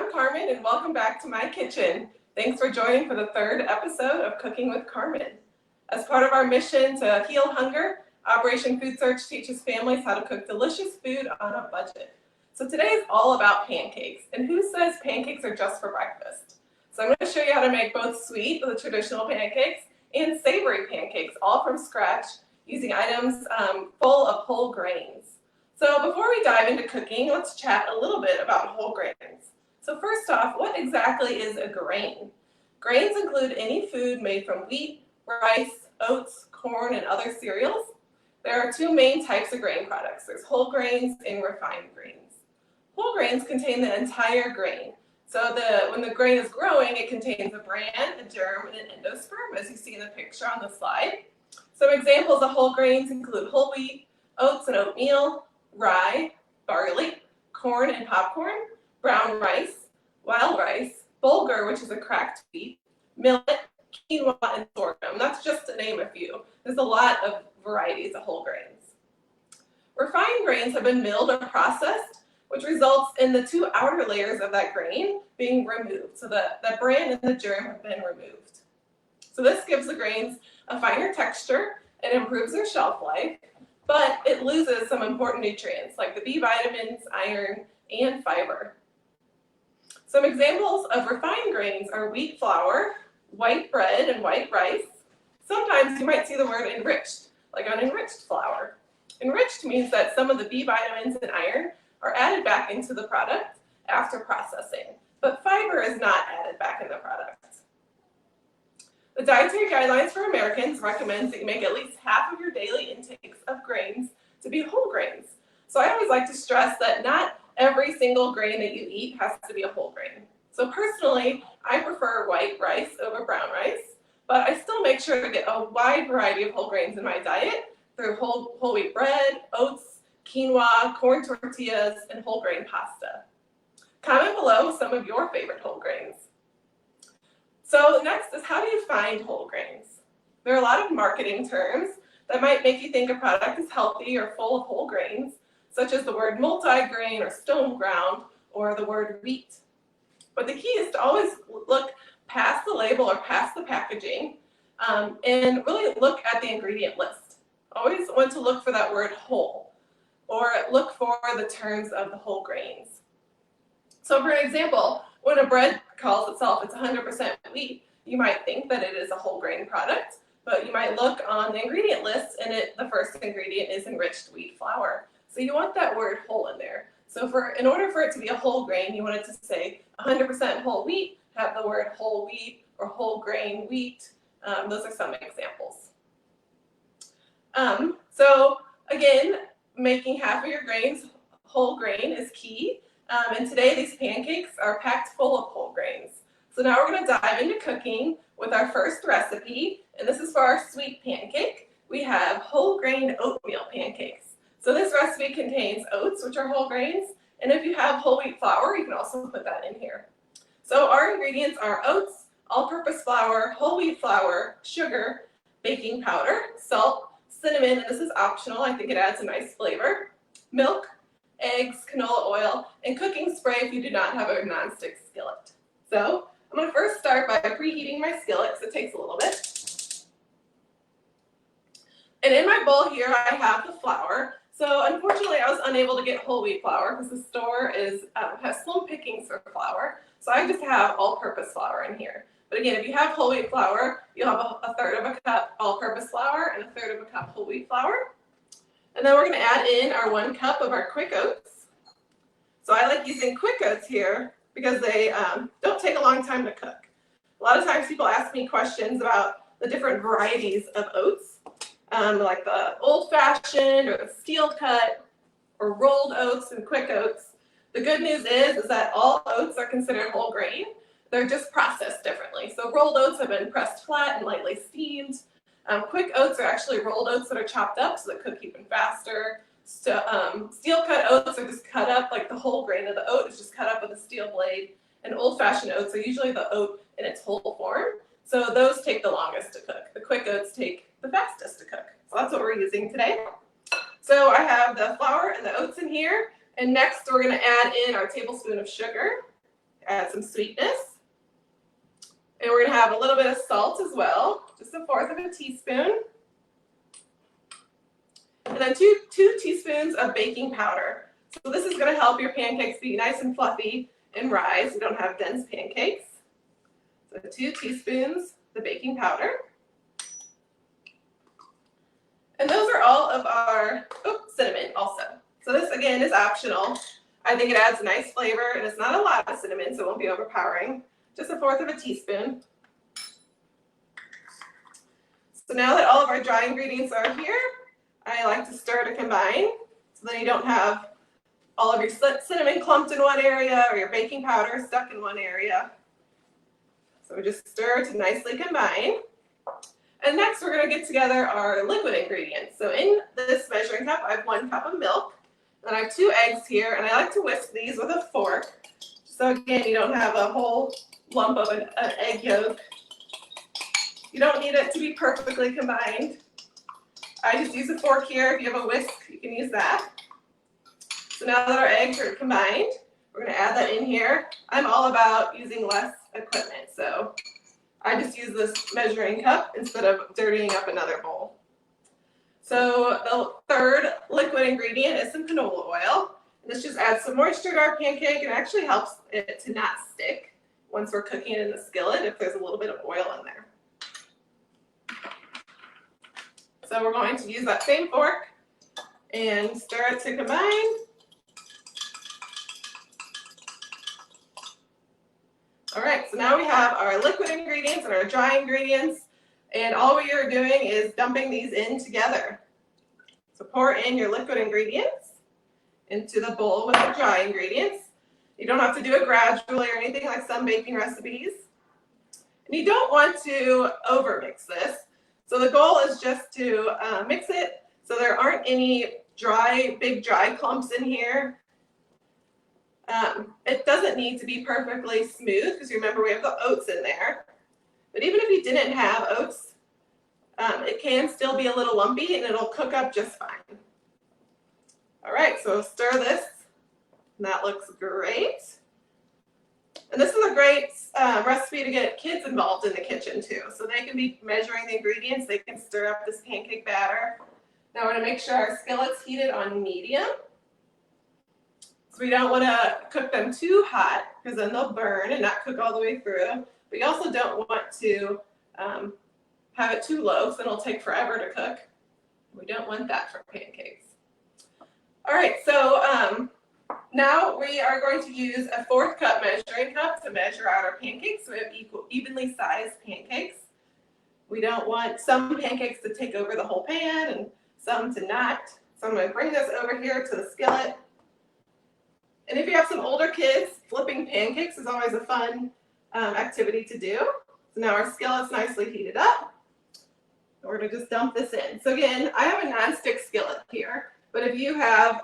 I'm Carmen and welcome back to my kitchen. Thanks for joining for the third episode of Cooking with Carmen. As part of our mission to heal hunger, Operation Food Search teaches families how to cook delicious food on a budget. So today is all about pancakes, and who says pancakes are just for breakfast? So I'm going to show you how to make both sweet, the traditional pancakes, and savory pancakes, all from scratch, using items full of whole grains. So before we dive into cooking, let's chat a little bit about whole grains. So first off, what exactly is a grain? Grains include any food made from wheat, rice, oats, corn, and other cereals. There are two main types of grain products. There's whole grains and refined grains. Whole grains contain the entire grain. So when the grain is growing, it contains a bran, a germ, and an endosperm, as you see in the picture on the slide. Some examples of whole grains include whole wheat, oats and oatmeal, rye, barley, corn and popcorn, brown rice, wild rice, bulgur, which is a cracked wheat, millet, quinoa, and sorghum. That's just to name a few. There's a lot of varieties of whole grains. Refined grains have been milled or processed, which results in the two outer layers of that grain being removed. So the bran and the germ have been removed. So this gives the grains a finer texture and improves their shelf life, but it loses some important nutrients like the B vitamins, iron, and fiber. Some examples of refined grains are wheat flour, white bread, and white rice. Sometimes you might see the word enriched, like on enriched flour. Enriched means that some of the B vitamins and iron are added back into the product after processing, but fiber is not added back in the product. The Dietary Guidelines for Americans recommends that you make at least half of your daily intakes of grains to be whole grains. So I always like to stress that not every single grain that you eat has to be a whole grain. So personally, I prefer white rice over brown rice, but I still make sure to get a wide variety of whole grains in my diet through whole wheat bread, oats, quinoa, corn tortillas, and whole grain pasta. Comment below some of your favorite whole grains. So next is, how do you find whole grains? There are a lot of marketing terms that might make you think a product is healthy or full of whole grains, such as the word multi-grain or stone ground, or the word wheat. But the key is to always look past the label or past the packaging and really look at the ingredient list. Always want to look for that word whole, or look for the terms of the whole grains. So for an example, when a bread calls itself it's 100% wheat, you might think that it is a whole grain product, but you might look on the ingredient list and the first ingredient is enriched wheat flour. So you want that word whole in there. So in order for it to be a whole grain, you want it to say 100% whole wheat, have the word whole wheat or whole grain wheat. Those are some examples. So again, making half of your grains whole grain is key. And today these pancakes are packed full of whole grains. So now we're going to dive into cooking with our first recipe, and this is for our sweet pancake. We have whole grain oatmeal pancakes. So this recipe contains oats, which are whole grains, and if you have whole wheat flour, you can also put that in here. So our ingredients are oats, all-purpose flour, whole wheat flour, sugar, baking powder, salt, cinnamon, and this is optional, I think it adds a nice flavor, milk, eggs, canola oil, and cooking spray if you do not have a nonstick skillet. So I'm going to first start by preheating my skillet because it takes a little bit. And in my bowl here I have the flour. So unfortunately I was unable to get whole wheat flour because the store has slim pickings for flour. So I just have all-purpose flour in here. But again, if you have whole wheat flour, you'll have a third of a cup all-purpose flour and a third of a cup whole wheat flour. And then we're going to add in our 1 cup of our quick oats. So I like using quick oats here because they don't take a long time to cook. A lot of times people ask me questions about the different varieties of oats, like the old-fashioned or the steel cut or rolled oats and quick oats. The good news is that all oats are considered whole grain. They're just processed differently. So rolled oats have been pressed flat and lightly steamed. Quick oats are actually rolled oats that are chopped up so they cook even faster. So, steel cut oats are just cut up, like the whole grain of the oat is just cut up with a steel blade. And old-fashioned oats are usually the oat in its whole form. So those take the longest to cook. The quick oats take the fastest to cook. So that's what we're using today. So I have the flour and the oats in here. And next we're going to add in our tablespoon of sugar. add some sweetness. And we're going to have a little bit of salt as well, just 1/4 teaspoon. And then two teaspoons of baking powder. So this is going to help your pancakes be nice and fluffy and rise. We don't have dense pancakes. So 2 teaspoons the baking powder. And those are all of our cinnamon also. So this again is optional. I think it adds a nice flavor, and it's not a lot of cinnamon, so it won't be overpowering. Just 1/4 teaspoon. So now that all of our dry ingredients are here, I like to stir to combine, so then you don't have all of your cinnamon clumped in one area or your baking powder stuck in one area. So we just stir to nicely combine. And next we're going to get together our liquid ingredients. So in this measuring cup, I have 1 cup of milk, and I have 2 eggs here, and I like to whisk these with a fork. So again, you don't have a whole lump of an egg yolk. You don't need it to be perfectly combined. I just use a fork here. If you have a whisk, you can use that. So now that our eggs are combined, we're going to add that in here. I'm all about using less equipment, so I just use this measuring cup instead of dirtying up another bowl. So the third liquid ingredient is some canola oil. And this just adds some moisture to our pancake and actually helps it to not stick once we're cooking it in the skillet if there's a little bit of oil in there. So we're going to use that same fork and stir it to combine. All right, so now we have our liquid ingredients and our dry ingredients, and all we are doing is dumping these in together. So pour in your liquid ingredients into the bowl with the dry ingredients. You don't have to do it gradually or anything like some baking recipes. And you don't want to overmix this. So the goal is just to mix it so there aren't any big dry clumps in here. It doesn't need to be perfectly smooth because remember we have the oats in there. But even if you didn't have oats, it can still be a little lumpy and it'll cook up just fine. All right, so stir this, and that looks great. And this is a great recipe to get kids involved in the kitchen too. So they can be measuring the ingredients, they can stir up this pancake batter. Now we're gonna make sure our skillet's heated on medium. So we don't wanna cook them too hot because then they'll burn and not cook all the way through. But you also don't want to have it too low, so it'll take forever to cook. We don't want that for pancakes. All right, so now we are going to use a 4th cup measuring cup to measure out our pancakes. So we have evenly sized pancakes. We don't want some pancakes to take over the whole pan and some to not. So I'm going to bring this over here to the skillet. And if you have some older kids, flipping pancakes is always a fun activity to do. So now our skillet's nicely heated up. We're going to just dump this in. So again, I have a non-stick skillet here, but if you have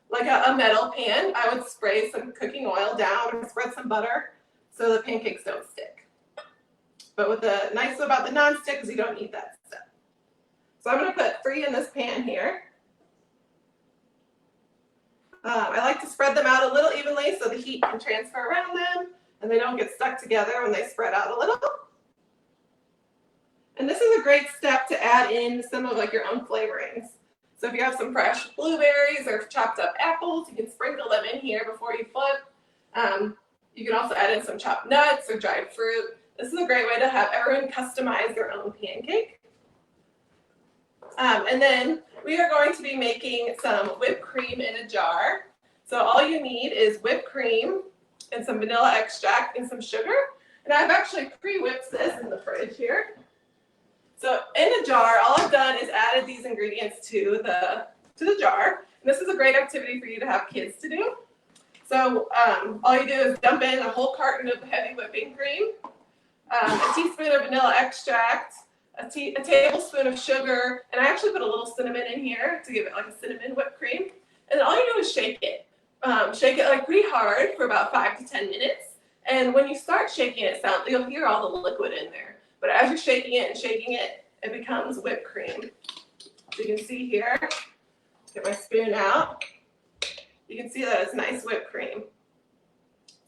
like a metal pan, I would spray some cooking oil down or spread some butter so the pancakes don't stick. But what the nice thing about the non-stick is you don't need that step. So I'm going to put 3 in this pan here. I like to spread them out a little evenly so the heat can transfer around them and they don't get stuck together when they spread out a little. And this is a great step to add in some of like your own flavorings. So if you have some fresh blueberries or chopped up apples, you can sprinkle them in here before you flip. You can also add in some chopped nuts or dried fruit. This is a great way to have everyone customize their own pancake. And then we are going to be making some whipped cream in a jar. So all you need is whipped cream and some vanilla extract and some sugar. And I've actually pre-whipped this in the fridge here. So in a jar, all I've done is added these ingredients to the jar. And this is a great activity for you to have kids to do. So all you do is dump in a whole carton of heavy whipping cream, a teaspoon of vanilla extract, a tablespoon of sugar, and I actually put a little cinnamon in here to give it like a cinnamon whipped cream. And then all you do is shake it. Shake it like pretty hard for about 5 to 10 minutes. And when you start shaking it, you'll hear all the liquid in there. But as you're shaking it, it becomes whipped cream. So you can see here, get my spoon out. You can see that it's nice whipped cream.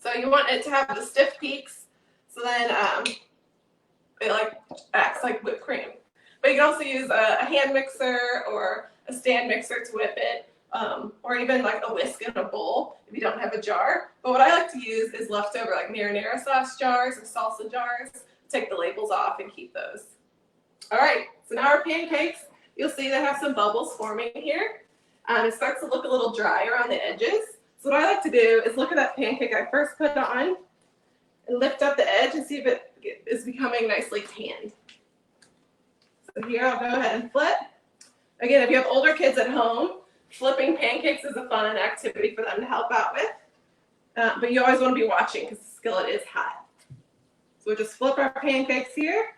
So you want it to have the stiff peaks, so then it like acts like whipped cream. But you can also use a hand mixer or a stand mixer to whip it, or even like a whisk in a bowl if you don't have a jar. But what I like to use is leftover like marinara sauce jars or salsa jars. Take the labels off and keep those. All right, so now our pancakes, you'll see they have some bubbles forming here. It starts to look a little dry around the edges. So what I like to do is look at that pancake I first put on and lift up the edge and see if it is becoming nicely tanned. So here I'll go ahead and flip. Again, if you have older kids at home, flipping pancakes is a fun activity for them to help out with. But you always want to be watching because the skillet is hot. So we'll just flip our pancakes here.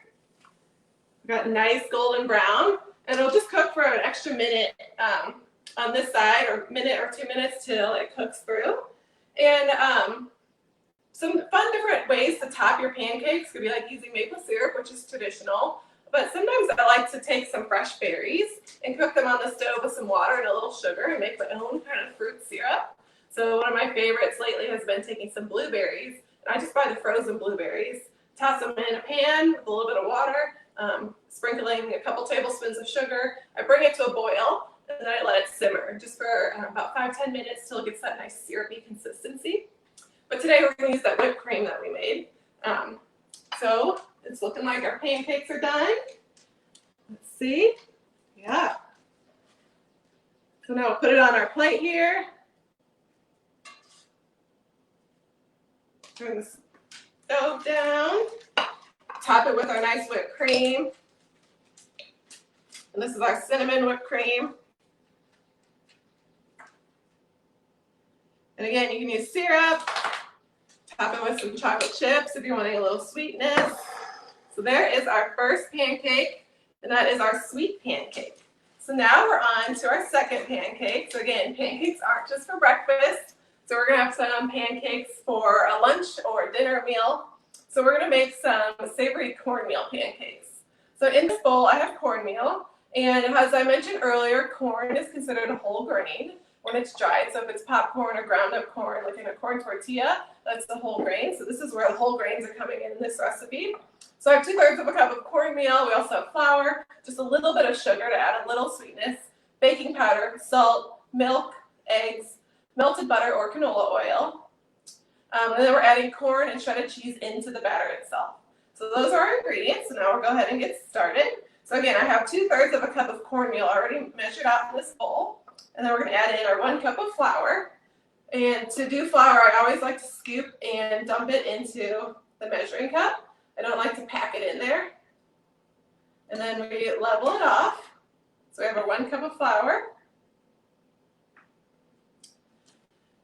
We've got nice golden brown, and it'll just cook for an extra minute on this side, or minute or 2 minutes till it cooks through. And some fun different ways to top your pancakes could be like using maple syrup, which is traditional. But sometimes I like to take some fresh berries and cook them on the stove with some water and a little sugar and make my own kind of fruit syrup. So one of my favorites lately has been taking some blueberries. And I just buy the frozen blueberries, toss them in a pan with a little bit of water, sprinkling a couple tablespoons of sugar. I bring it to a boil, and then I let it simmer just for about 5-10 minutes till it gets that nice syrupy consistency. But today we're going to use that whipped cream that we made. So it's looking like our pancakes are done. Let's see. Yeah. So now we'll put it on our plate here. Turn the stove down. Top it with our nice whipped cream. And this is our cinnamon whipped cream. And again, you can use syrup. Top it with some chocolate chips if you're wanting a little sweetness. So there is our first pancake, and that is our sweet pancake. So now we're on to our second pancake. So again, pancakes aren't just for breakfast. So we're gonna have some pancakes for a lunch or dinner meal. So we're gonna make some savory cornmeal pancakes. So in this bowl, I have cornmeal, and as I mentioned earlier, corn is considered a whole grain when it's dried. So if it's popcorn or ground up corn, like in a corn tortilla, that's the whole grain. So this is where the whole grains are coming in this recipe. So I have 2/3 of a cup of cornmeal. We also have flour, just a little bit of sugar to add a little sweetness, baking powder, salt, milk, eggs, melted butter or canola oil. And then we're adding corn and shredded cheese into the batter itself. So those are our ingredients. So now we'll go ahead and get started. So again, I have 2/3 of a cup of cornmeal already measured out in this bowl. And then we're going to add in our 1 cup of flour. And to do flour, I always like to scoop and dump it into the measuring cup. I don't like to pack it in there. And then we level it off. So we have our 1 cup of flour.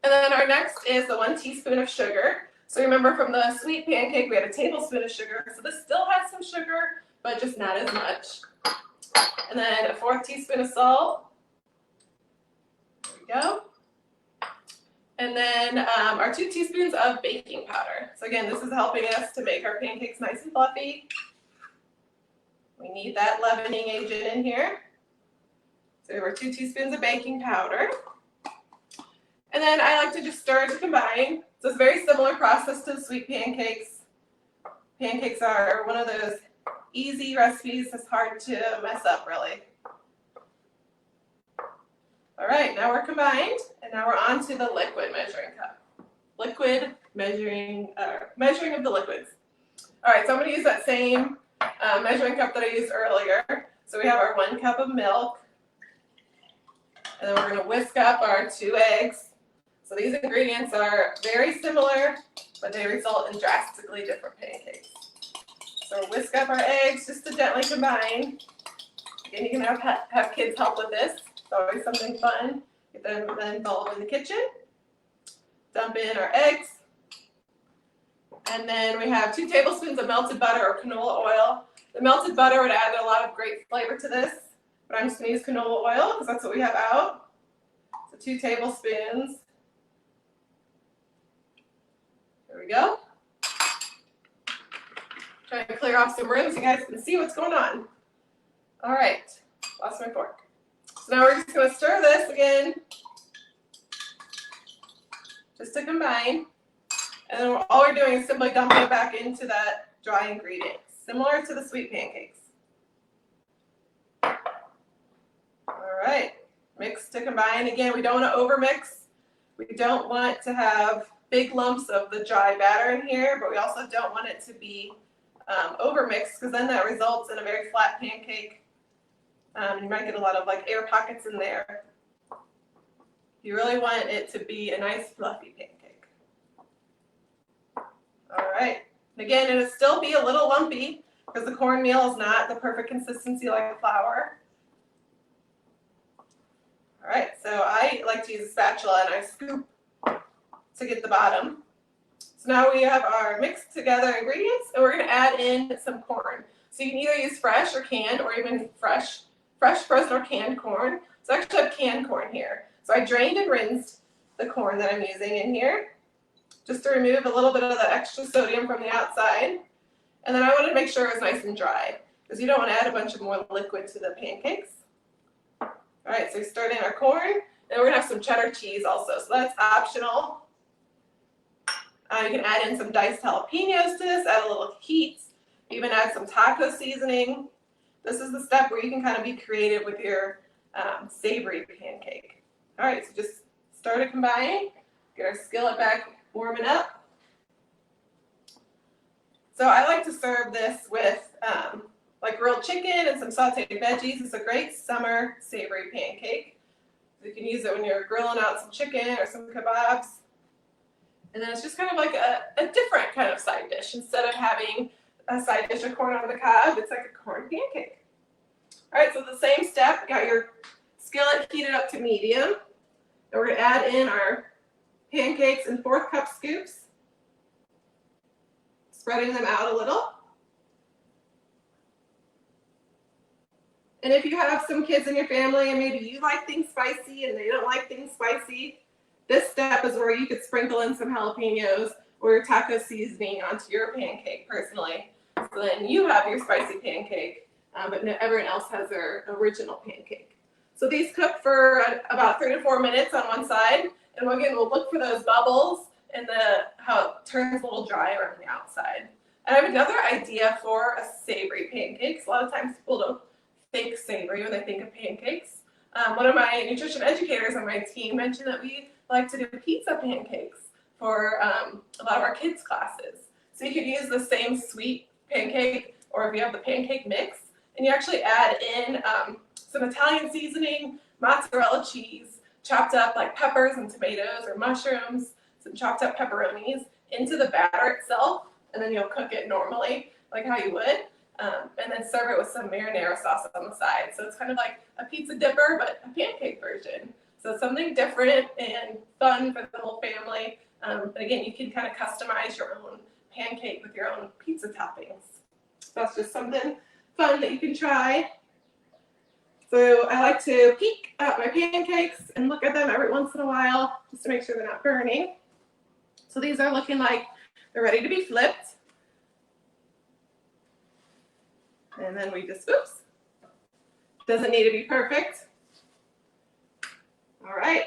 And then our next is the 1 teaspoon of sugar. So remember from the sweet pancake, we had a tablespoon of sugar. So this still has some sugar, but just not as much. And then a 1/4 teaspoon of salt. There we go. And then our 2 teaspoons of baking powder. So again, this is helping us to make our pancakes nice and fluffy. We need that leavening agent in here. So we have our 2 teaspoons of baking powder. And then I like to just stir to combine. So it's a very similar process to the sweet pancakes. Pancakes are one of those easy recipes that's hard to mess up, really. All right, now we're combined, and now we're on to the liquid measuring cup. Liquid measuring of the liquids. All right, so I'm going to use that same measuring cup that I used earlier. So we have our 1 cup of milk, and then we're going to whisk up our 2 eggs. So these ingredients are very similar, but they result in drastically different pancakes. So we'll whisk up our eggs just to gently combine. Again, you can have kids help with this. It's always something fun. Get them involved in the kitchen. Dump in our eggs. And then we have 2 tablespoons of melted butter or canola oil. The melted butter would add a lot of great flavor to this, but I'm just going to use canola oil because that's what we have out. So 2 tablespoons. There we go. Trying to clear off some room so you guys can see what's going on. All right, lost my fork. So now we're just going to stir this again, just to combine. And then all we're doing is simply dumping it back into that dry ingredient, similar to the sweet pancakes. All right, mix to combine. Again, we don't want to overmix. We don't want to have big lumps of the dry batter in here, but we also don't want it to be overmixed, because then that results in a very flat pancake. You might get a lot of like air pockets in there. You really want it to be a nice fluffy pancake. All right, again, it'll still be a little lumpy because the cornmeal is not the perfect consistency like flour. All right, so I like to use a spatula and I scoop to get the bottom. So now we have our mixed together ingredients, and we're going to add in some corn. So you can either use fresh or canned, or even fresh, frozen or canned corn. So I actually have canned corn here. So I drained and rinsed the corn that I'm using in here, just to remove a little bit of that extra sodium from the outside. And then I wanted to make sure it was nice and dry, because you don't want to add a bunch of more liquid to the pancakes. All right, so we start in our corn, and we're going to have some cheddar cheese also, so that's optional. You can add in some diced jalapenos to this, add a little heat, even add some taco seasoning. This is the step where you can kind of be creative with your savory pancake. All right, so just start it combining, get our skillet back warming up. So I like to serve this with like grilled chicken and some sauteed veggies. It's a great summer savory pancake. You can use it when you're grilling out some chicken or some kebabs. And then it's just kind of like a different kind of side dish. Instead of having a side dish of corn on the cob, it's like a corn pancake. All right, so the same step, got your skillet heated up to medium. And we're going to add in our pancakes in 4th cup scoops, spreading them out a little. And if you have some kids in your family and maybe you like things spicy and they don't like things spicy, this step is where you could sprinkle in some jalapenos or your taco seasoning onto your pancake personally. So then you have your spicy pancake, but everyone else has their original pancake. So these cook for about 3 to 4 minutes on one side. And again, we'll look for those bubbles and how it turns a little dry around the outside. And I have another idea for a savory pancake. A lot of times people don't think savory when they think of pancakes. One of my nutrition educators on my team mentioned that we like to do pizza pancakes for a lot of our kids' classes. So you could use the same sweet pancake, or if you have the pancake mix, and you actually add in some Italian seasoning, mozzarella cheese, chopped up like peppers and tomatoes or mushrooms, some chopped up pepperonis into the batter itself, and then you'll cook it normally, like how you would, and then serve it with some marinara sauce on the side. So it's kind of like a pizza dipper, but a pancake version. So something different and fun for the whole family. And again, you can kind of customize your own pancake with your own pizza toppings. So that's just something fun that you can try. So I like to peek at my pancakes and look at them every once in a while just to make sure they're not burning. So these are looking like they're ready to be flipped. And then we just, oops, doesn't need to be perfect. All right,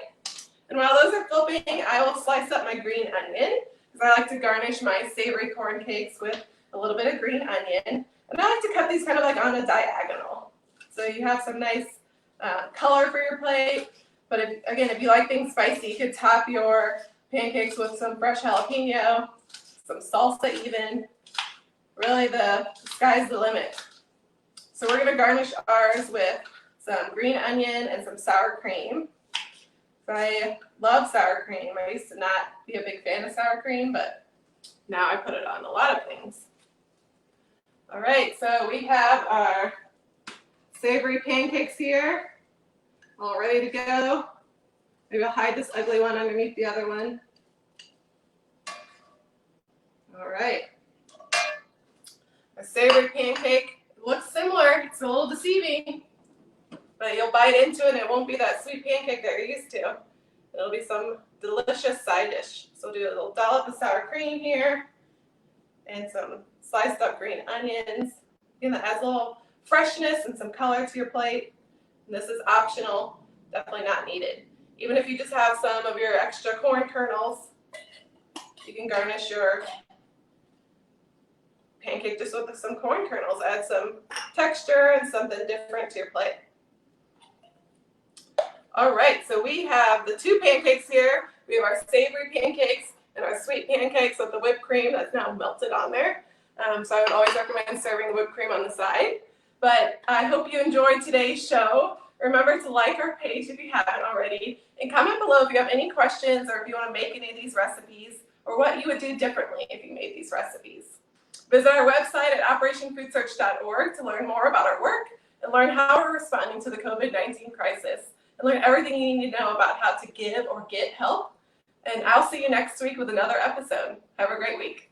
and while those are flipping, I will slice up my green onion, because I like to garnish my savory corn cakes with a little bit of green onion. And I like to cut these kind of like on a diagonal. So you have some nice color for your plate. But if you like things spicy, you could top your pancakes with some fresh jalapeno, some salsa even. Really, the sky's the limit. So we're going to garnish ours with some green onion and some sour cream. I love sour cream. I used to not be a big fan of sour cream, but now I put it on a lot of things. All right, so we have our savory pancakes here, all ready to go. Maybe I'll hide this ugly one underneath the other one. All right. A savory pancake looks similar. It's a little deceiving, but you'll bite into it and it won't be that sweet pancake that you're used to. It'll be some delicious side dish. So we'll do a little dollop of sour cream here and some sliced up green onions. Again, that adds a little freshness and some color to your plate. And this is optional, definitely not needed. Even if you just have some of your extra corn kernels, You can garnish your pancake just with some corn kernels. Add some texture and something different to your plate. All right, so we have the two pancakes here. We have our savory pancakes and our sweet pancakes with the whipped cream that's now melted on there. So I would always recommend serving the whipped cream on the side. But I hope you enjoyed today's show. Remember to like our page if you haven't already, and comment below if you have any questions or if you want to make any of these recipes or what you would do differently if you made these recipes. Visit our website at operationfoodsearch.org to learn more about our work and learn how we're responding to the COVID-19 crisis and learn everything you need to know about how to give or get help. And I'll see you next week with another episode. Have a great week.